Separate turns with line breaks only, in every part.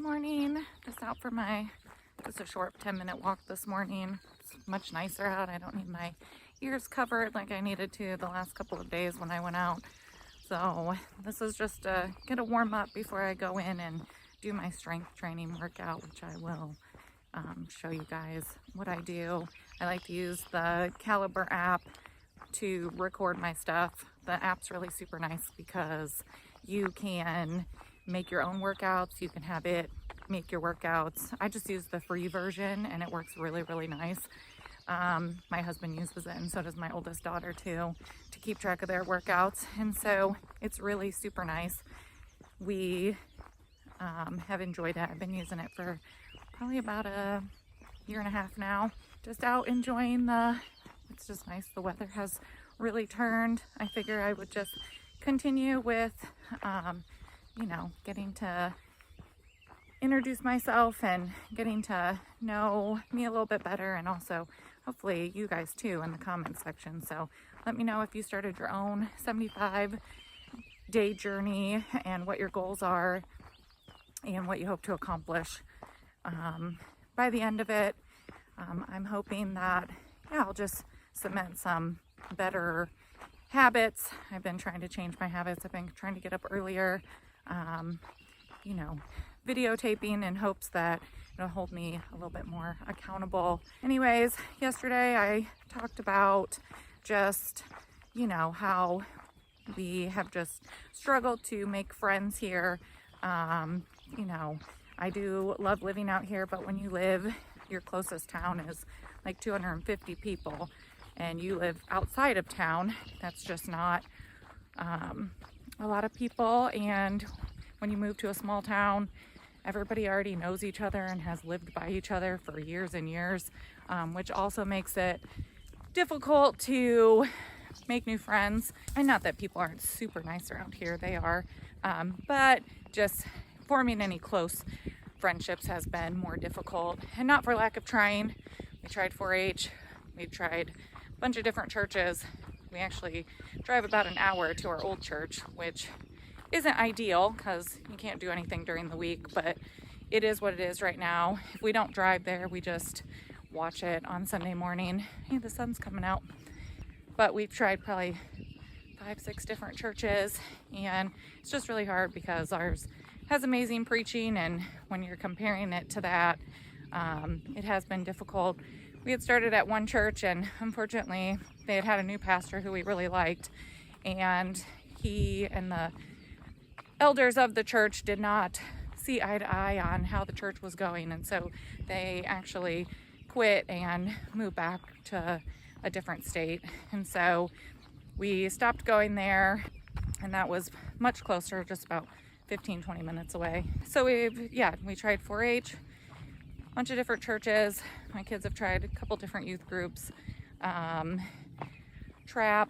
morning. Just out for just a short 10-minute walk this morning. It's much nicer out. I don't need my ears covered like I needed to the last couple of days when I went out. So this is just to get a warm up before I go in and do my strength training workout, which I will show you guys what I do. I like to use the Caliber app to record my stuff. The app's really super nice because you can make your own workouts. You can have it make your workouts. I just use the free version and it works really, really nice. My husband uses it and so does my oldest daughter too, to keep track of their workouts. And so it's really super nice. We have enjoyed it. I've been using it for probably about a year and a half now. Just out enjoying it's just nice. The weather has really turned. I figure I would just continue with, getting to introduce myself and getting to know me a little bit better, and also hopefully you guys too in the comments section. So let me know if you started your own 75-day journey and what your goals are and what you hope to accomplish by the end of it. I'm hoping that I'll just cement some better habits. I've been trying to change my habits. I've been trying to get up earlier, videotaping in hopes that it'll hold me a little bit more accountable. Anyways, yesterday I talked about just, how we have just struggled to make friends here. I do love living out here, but when you live, your closest town is like 250 people and you live outside of town, that's just not a lot of people. And when you move to a small town, everybody already knows each other and has lived by each other for years and years, which also makes it difficult to make new friends. And not that people aren't super nice around here, they are, but just forming any close friendships has been more difficult, and not for lack of trying. We tried 4-H, we've tried a bunch of different churches. We actually drive about an hour to our old church, which isn't ideal because you can't do anything during the week, but it is what it is right now. If we don't drive there, we just watch it on Sunday morning. Hey, the sun's coming out. But we've tried probably 5-6 different churches, and it's just really hard because ours has amazing preaching, and when you're comparing it to that, it has been difficult. We had started at one church, and unfortunately they had a new pastor who we really liked, and he and the elders of the church did not see eye to eye on how the church was going, and so they actually quit and moved back to a different state. And so we stopped going there, and that was much closer, just about 15-20 minutes away. So we tried 4-H, a bunch of different churches. My kids have tried a couple different youth groups, trap,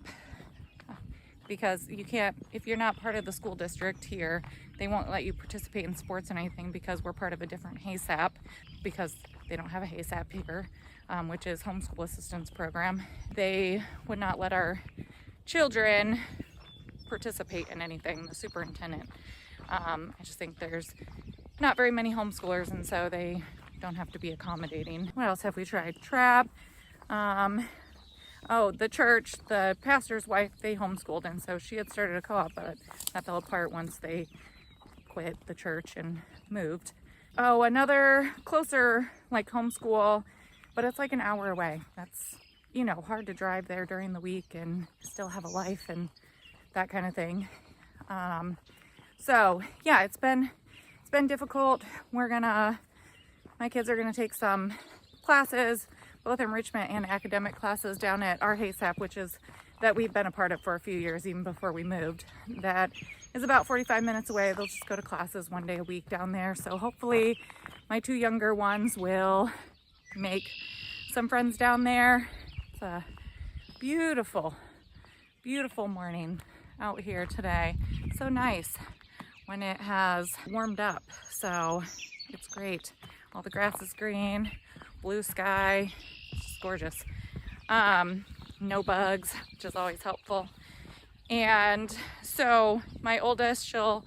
because you can't, if you're not part of the school district here, they won't let you participate in sports and anything because we're part of a different HACCP, because they don't have a HACCP here, which is Homeschool Assistance Program. They would not let our children participate in anything, the superintendent. I just think there's not very many homeschoolers, and so they don't have to be accommodating. What else have we tried? Trap. The church, the pastor's wife, they homeschooled, and so she had started a co-op, but that fell apart once they quit the church and moved. Another closer homeschool, but it's like an hour away. That's, hard to drive there during the week and still have a life and that kind of thing. It's been difficult. My kids are gonna take some classes, both enrichment and academic classes, down at our HACCP, which is that we've been a part of for a few years, even before we moved. That is about 45 minutes away. They'll just go to classes one day a week down there. So hopefully my 2 younger ones will make some friends down there. It's a beautiful, beautiful morning out here today. So nice when it has warmed up. So it's great. All the grass is green, blue sky, it's gorgeous. No bugs, which is always helpful. And so my oldest, she'll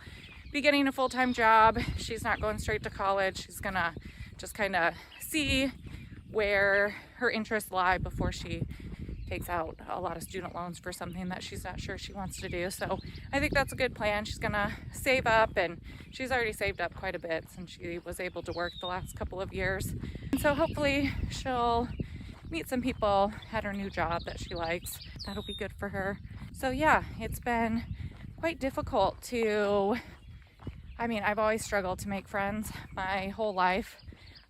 be getting a full-time job. She's not going straight to college. She's gonna just kind of see where her interests lie before she takes out a lot of student loans for something that she's not sure she wants to do. So I think that's a good plan. She's gonna save up, and she's already saved up quite a bit since she was able to work the last couple of years. And so hopefully she'll meet some people at her new job that she likes. That'll be good for her. So yeah, it's been quite difficult to, I've always struggled to make friends my whole life,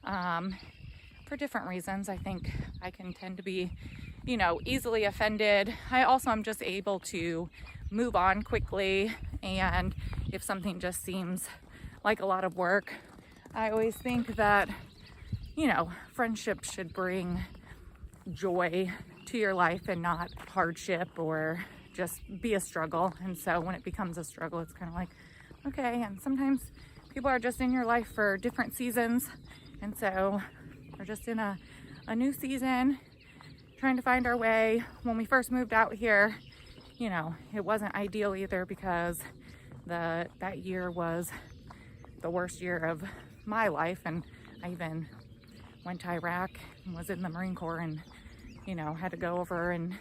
for different reasons. I think I can tend to be, easily offended. I also am just able to move on quickly, and if something just seems like a lot of work, I always think that, friendship should bring joy to your life and not hardship or just be a struggle. And so when it becomes a struggle, it's kind of like, okay. And sometimes people are just in your life for different seasons, and so we're just in a new season, trying to find our way. When we first moved out here, it wasn't ideal either, because that year was the worst year of my life, and I even went to Iraq and was in the Marine Corps, and had to go over and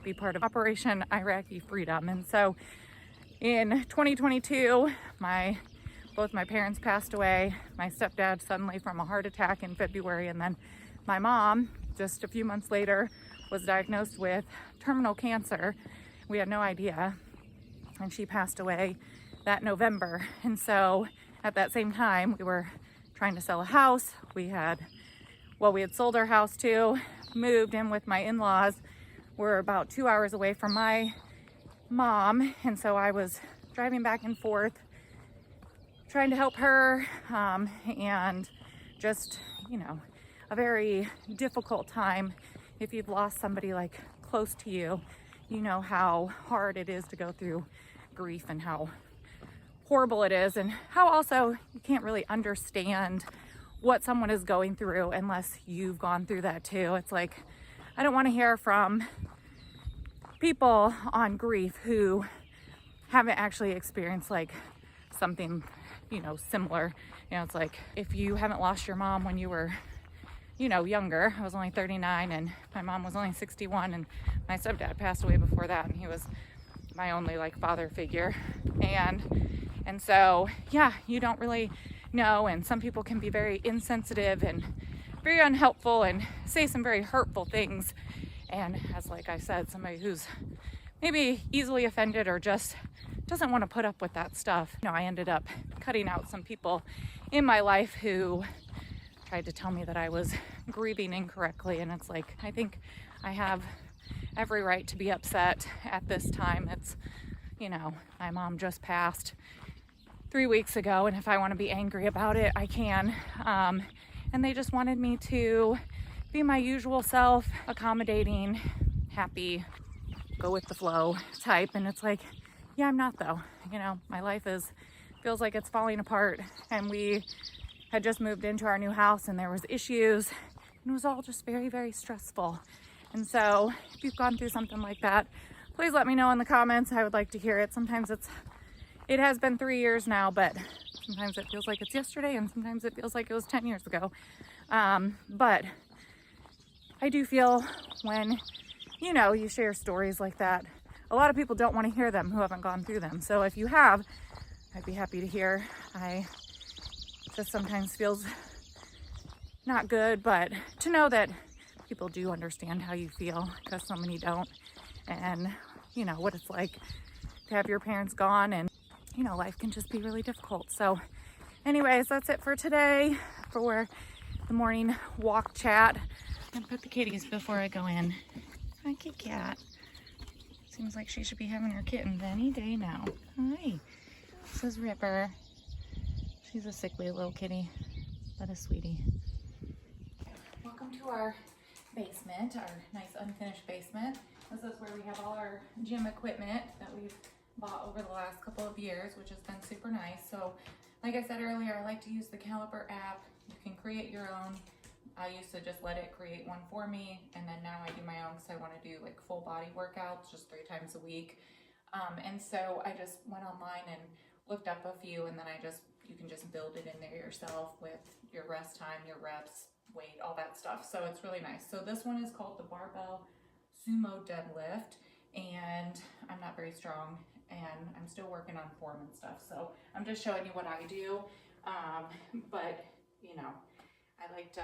be part of Operation Iraqi Freedom. And so in 2022, both my parents passed away. My stepdad suddenly from a heart attack in February, and then my mom, just a few months later, was diagnosed with terminal cancer. We had no idea, and she passed away that November. And so at that same time, we were trying to sell a house. We had sold our house too, moved in with my in-laws. We're about 2 hours away from my mom, and so I was driving back and forth trying to help her, and just, a very difficult time. If you've lost somebody like close to you, you know how hard it is to go through grief and how horrible it is, and how also you can't really understand what someone is going through unless you've gone through that too. It's like, I don't want to hear from people on grief who haven't actually experienced like something, similar. It's like, if you haven't lost your mom when you were, younger. I was only 39 and my mom was only 61, and my stepdad passed away before that, and he was my only like father figure. And so, yeah, you don't really know, and some people can be very insensitive and very unhelpful and say some very hurtful things. And as like I said, somebody who's maybe easily offended or just doesn't want to put up with that stuff, I ended up cutting out some people in my life who tried to tell me that I was grieving incorrectly. And it's like, I think I have every right to be upset at this time. It's, my mom just passed 3 weeks ago, and if I want to be angry about it, I can. And they just wanted me to be my usual self, accommodating, happy, go with the flow type. And it's like, yeah, I'm not though. My life feels like it's falling apart, and we had just moved into our new house, and there was issues, and it was all just very, very stressful. And so if you've gone through something like that, please let me know in the comments. I would like to hear it. Sometimes it has been 3 years now, but sometimes it feels like it's yesterday, and sometimes it feels like it was 10 years ago. But I do feel when, you share stories like that, a lot of people don't want to hear them who haven't gone through them. So if you have, I'd be happy to hear. I just sometimes feels not good, but to know that people do understand how you feel, because so many don't. And, what it's like to have your parents gone, and, life can just be really difficult. So anyways, that's it for today for the morning walk chat. And put the kitties before I go in. Hi, Kit Kat. Seems like she should be having her kittens any day now. Hi. This is Ripper. She's a sickly little kitty, but a sweetie. Welcome to our basement, our nice unfinished basement. This is where we have all our gym equipment that we've bought over the last couple of years, which has been super nice. So like I said earlier, I like to use the Caliper app. You can create your own. I used to just let it create one for me, and then now I do my own because I want to do like full body workouts just 3 times a week. And so I just went online and looked up a few, and then you can just build it in there yourself with your rest time, your reps, weight, all that stuff. So it's really nice. So this one is called the Barbell Sumo Deadlift, and I'm not very strong and I'm still working on form and stuff. So I'm just showing you what I do. But you know, I like to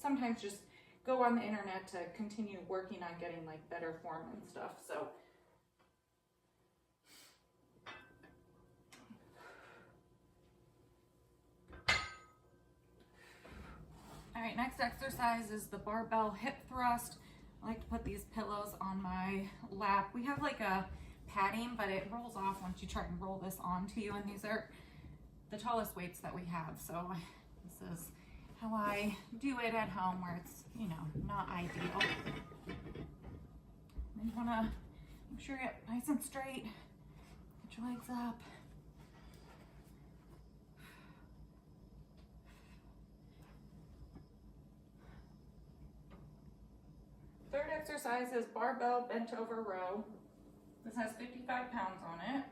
sometimes just go on the internet to continue working on getting like better form and stuff. So all right, next exercise is the barbell hip thrust. I like to put these pillows on my lap. We have like a padding, but it rolls off once you try and roll this onto you, and these are the tallest weights that we have. So this is how I do it at home, where it's, you know, not ideal. And you wanna make sure you're nice and straight. Get your legs up. Third exercise is barbell bent over row. This has 55 pounds on it.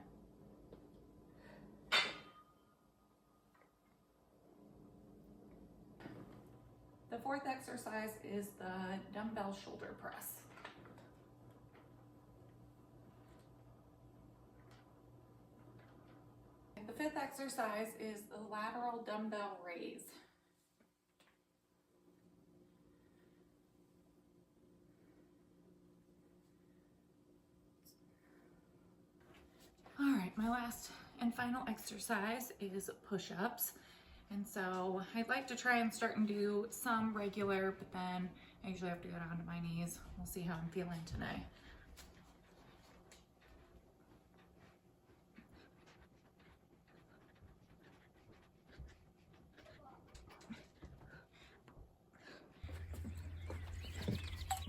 The fourth exercise is the dumbbell shoulder press. The fifth exercise is the lateral dumbbell raise. All right, my last and final exercise is push-ups. And so I'd like to try and start and do some regular, but then I usually have to go down to my knees. We'll see how I'm feeling today.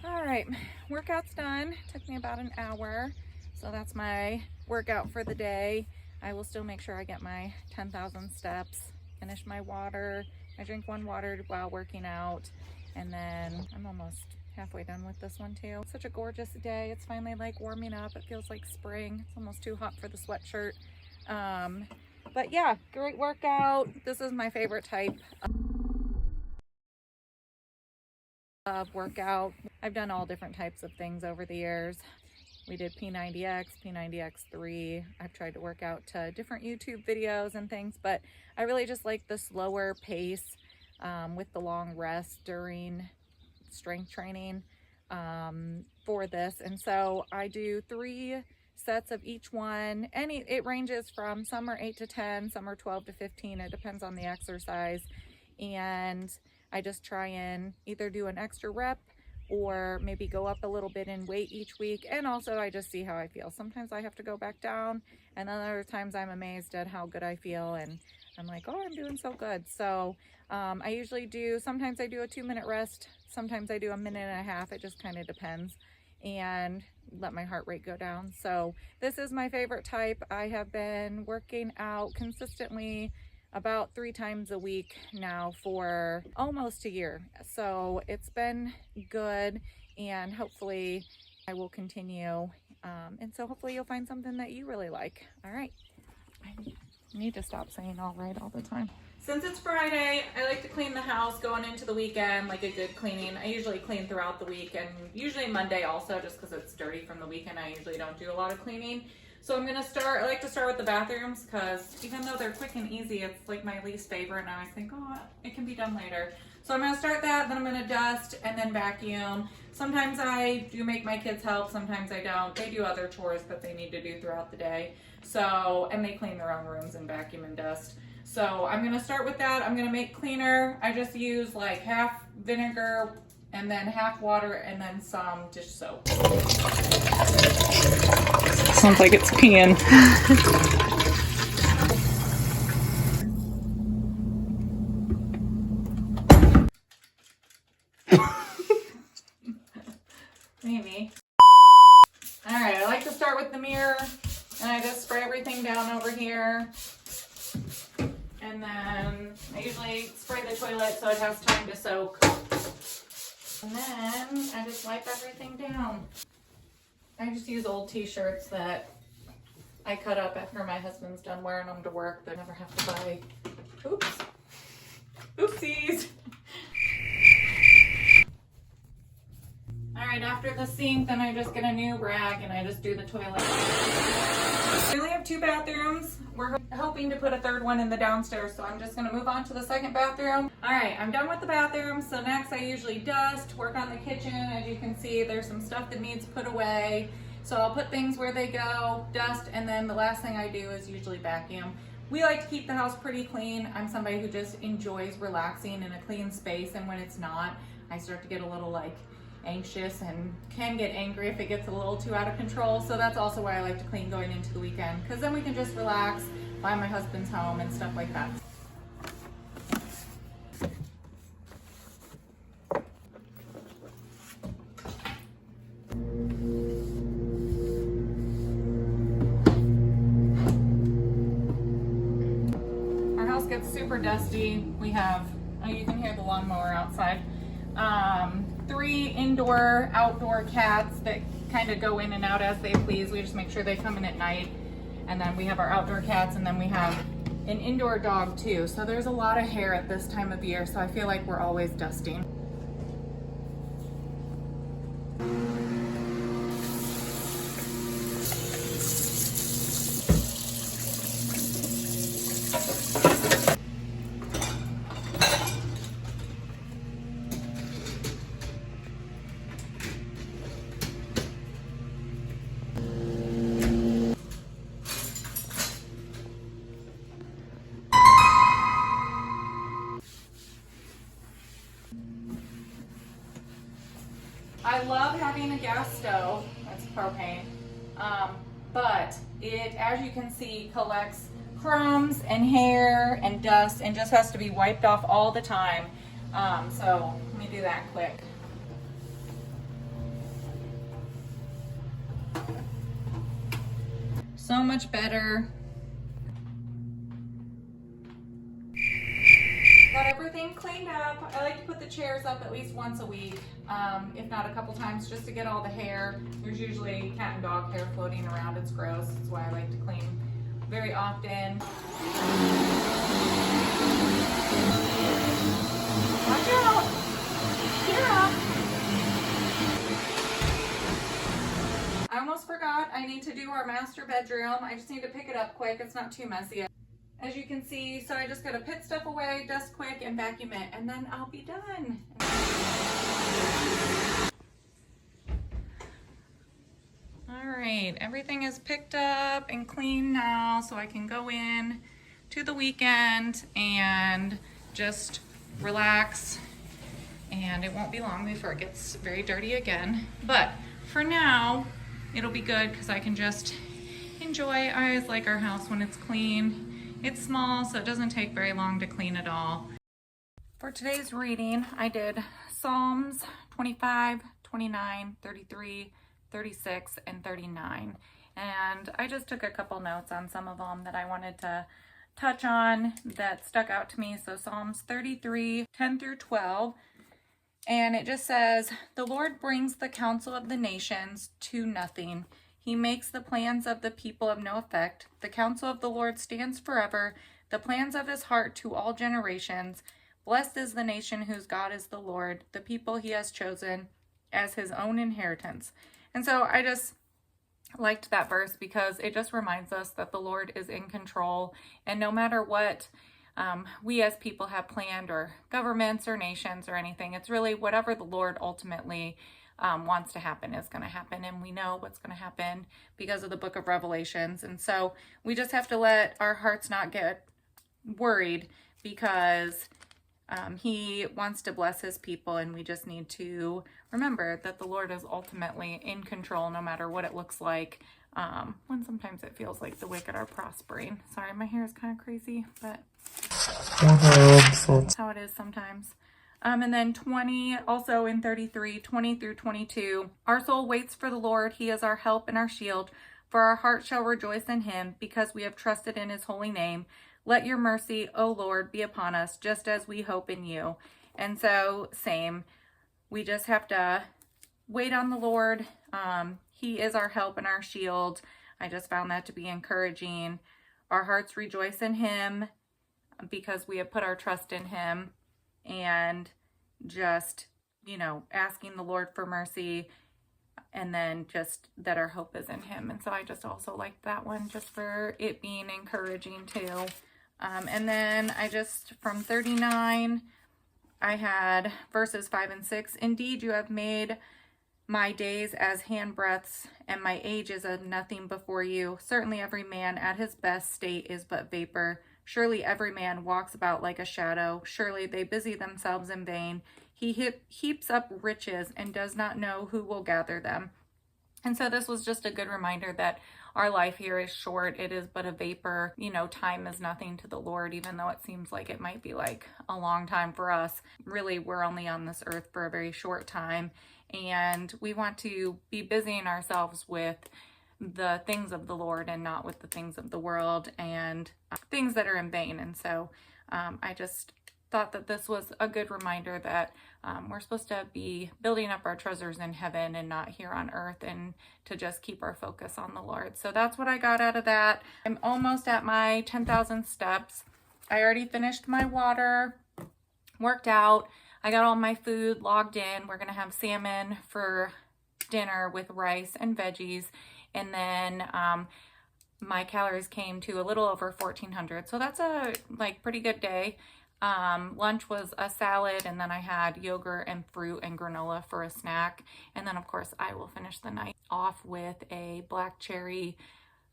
All right, workout's done. Took me about an hour. So that's my workout for the day. I will still make sure I get my 10,000 steps, finish my water. I drink 1 water while working out, and then I'm almost halfway done with this one too. Such a gorgeous day. It's finally like warming up. It feels like spring. It's almost too hot for the sweatshirt. But yeah, great workout. This is my favorite type of workout. I've done all different types of things over the years. We did P90X, P90X3. I've tried to work out to different YouTube videos and things, but I really just like the slower pace with the long rest during strength training for this. And so I do 3 sets of each one. It ranges from, some are 8 to 10, some are 12 to 15. It depends on the exercise. And I just try and either do an extra rep or maybe go up a little bit in weight each week. And also I just see how I feel. Sometimes I have to go back down, and then other times I'm amazed at how good I feel, and I'm like, oh, I'm doing so good. So I usually sometimes I do a 2-minute rest, sometimes I do a 1.5 minutes. It just kind of depends, and let my heart rate go down. So this is my favorite type. I have been working out consistently about 3 times a week now for almost a year. So it's been good, and hopefully I will continue. And so hopefully you'll find something that you really like. All right. I need to stop saying all right all the time. Since it's Friday, I like to clean the house going into the weekend, like a good cleaning. I usually clean throughout the week, and usually Monday also, just because it's dirty from the weekend. I usually don't do a lot of cleaning. So I'm gonna I like to start with the bathrooms, because even though they're quick and easy, it's like my least favorite, and I always think, oh, it can be done later. So I'm gonna start that, then I'm gonna dust, and then vacuum. Sometimes I do make my kids help, sometimes I don't. They do other chores that they need to do throughout the day. So, and they clean their own rooms and vacuum and dust. So I'm gonna start with that. I'm gonna make cleaner. I just use like half vinegar, and then half water, and then some dish soap. Sounds like it's peeing. Maybe. All right, I like to start with the mirror, and I just spray everything down over here. And then I usually spray the toilet so it has time to soak. And then I just wipe everything down. I just use old t-shirts that I cut up after my husband's done wearing them to work. They never have to buy. Oops. Oopsies. All right, after the sink, then I just get a new rag and I just do the toilet. We only have 2 bathrooms. We're hoping to put a 3rd one in the downstairs, so I'm just gonna move on to the 2nd bathroom. All right, I'm done with the bathroom, so next I usually dust, work on the kitchen. As you can see, there's some stuff that needs put away. So I'll put things where they go, dust, and then the last thing I do is usually vacuum. We like to keep the house pretty clean. I'm somebody who just enjoys relaxing in a clean space, and when it's not, I start to get a little like anxious and can get angry if it gets a little too out of control. So that's also why I like to clean going into the weekend, because then we can just relax while my husband's home and stuff like that. Our house gets super dusty. We have, oh, you can hear the lawnmower outside. 3 indoor, outdoor cats that kind of go in and out as they please. We just make sure they come in at night. And then we have our outdoor cats, and then we have an indoor dog too. So there's a lot of hair at this time of year, so I feel like we're always dusting. I love having a gas stove, that's propane, but it, as you can see, collects crumbs and hair and dust and just has to be wiped off all the time. So let me do that quick. So much better. Got everything cleaned up. I like to put the chairs up at least once a week, if not a couple times, just to get all the hair. There's usually cat and dog hair floating around. It's gross. That's why I like to clean very often. Watch out! Kira! I almost forgot. I need to do our master bedroom. I just need to pick it up quick. It's not too messy. As you can see, so I just gotta put stuff away, dust quick, and vacuum it, and then I'll be done. All right, everything is picked up and clean now, so I can go in to the weekend and just relax, and it won't be long before it gets very dirty again. But for now, it'll be good because I can just enjoy. I always like our house when it's clean. It's small, so it doesn't take very long to clean it all. For today's reading, I did Psalms 25, 29, 33, 36, and 39. And I just took a couple notes on some of them that I wanted to touch on that stuck out to me. So Psalms 33, 10 through 12. And it just says, "The Lord brings the counsel of the nations to nothing. He makes the plans of the people of no effect. The counsel of the Lord stands forever, the plans of his heart to all generations. Blessed is the nation whose God is the Lord, the people he has chosen as his own inheritance." And so I just liked that verse because it just reminds us that the Lord is in control, and no matter what we as people have planned, or governments or nations or anything, it's really whatever the Lord ultimately wants to happen is going to happen, and we know what's going to happen because of the book of Revelations. And so we just have to let our hearts not get worried, because he wants to bless his people, and we just need to remember that the Lord is ultimately in control, no matter what it looks like, when sometimes it feels like the wicked are prospering. Sorry, my hair is kind of crazy, but that's how it is sometimes. And then 20, also in 33, 20 through 22. "Our soul waits for the Lord. He is our help and our shield. For our heart shall rejoice in him, because we have trusted in his holy name. Let your mercy, O Lord, be upon us, just as we hope in you." And so, same. We just have to wait on the Lord. He is our help and our shield. I just found that to be encouraging. Our hearts rejoice in him because we have put our trust in him, and just, asking the Lord for mercy, and then just that our hope is in him. And so I just also like that one just for it being encouraging too. And then from 39, I had verses 5 and 6. Indeed, you have made my days as handbreadths, and my age is as nothing before you. Certainly every man at his best state is but vapor. Surely every man walks about like a shadow. Surely they busy themselves in vain. He heaps up riches and does not know who will gather them. And so this was just a good reminder that our life here is short. It is but a vapor. Time is nothing to the Lord, even though it seems like it might be like a long time for us. Really, we're only on this earth for a very short time. And we want to be busying ourselves with the things of the Lord and not with the things of the world and things that are in vain. And so I just thought that this was a good reminder that we're supposed to be building up our treasures in heaven and not here on earth, and to just keep our focus on the Lord. So that's what I got out of that. I'm almost at my 10,000 steps. I already finished my water, worked out. I got all my food logged in. We're going to have salmon for dinner with rice and veggies. And then my calories came to a little over 1,400. So that's a pretty good day. Lunch was a salad, and then I had yogurt and fruit and granola for a snack. And then of course I will finish the night off with a black cherry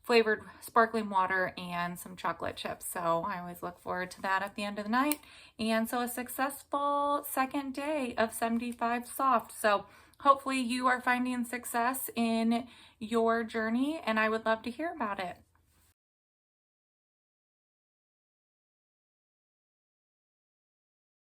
flavored sparkling water and some chocolate chips. So I always look forward to that at the end of the night. And so a successful second day of 75 soft. So hopefully you are finding success in your journey, and I would love to hear about it.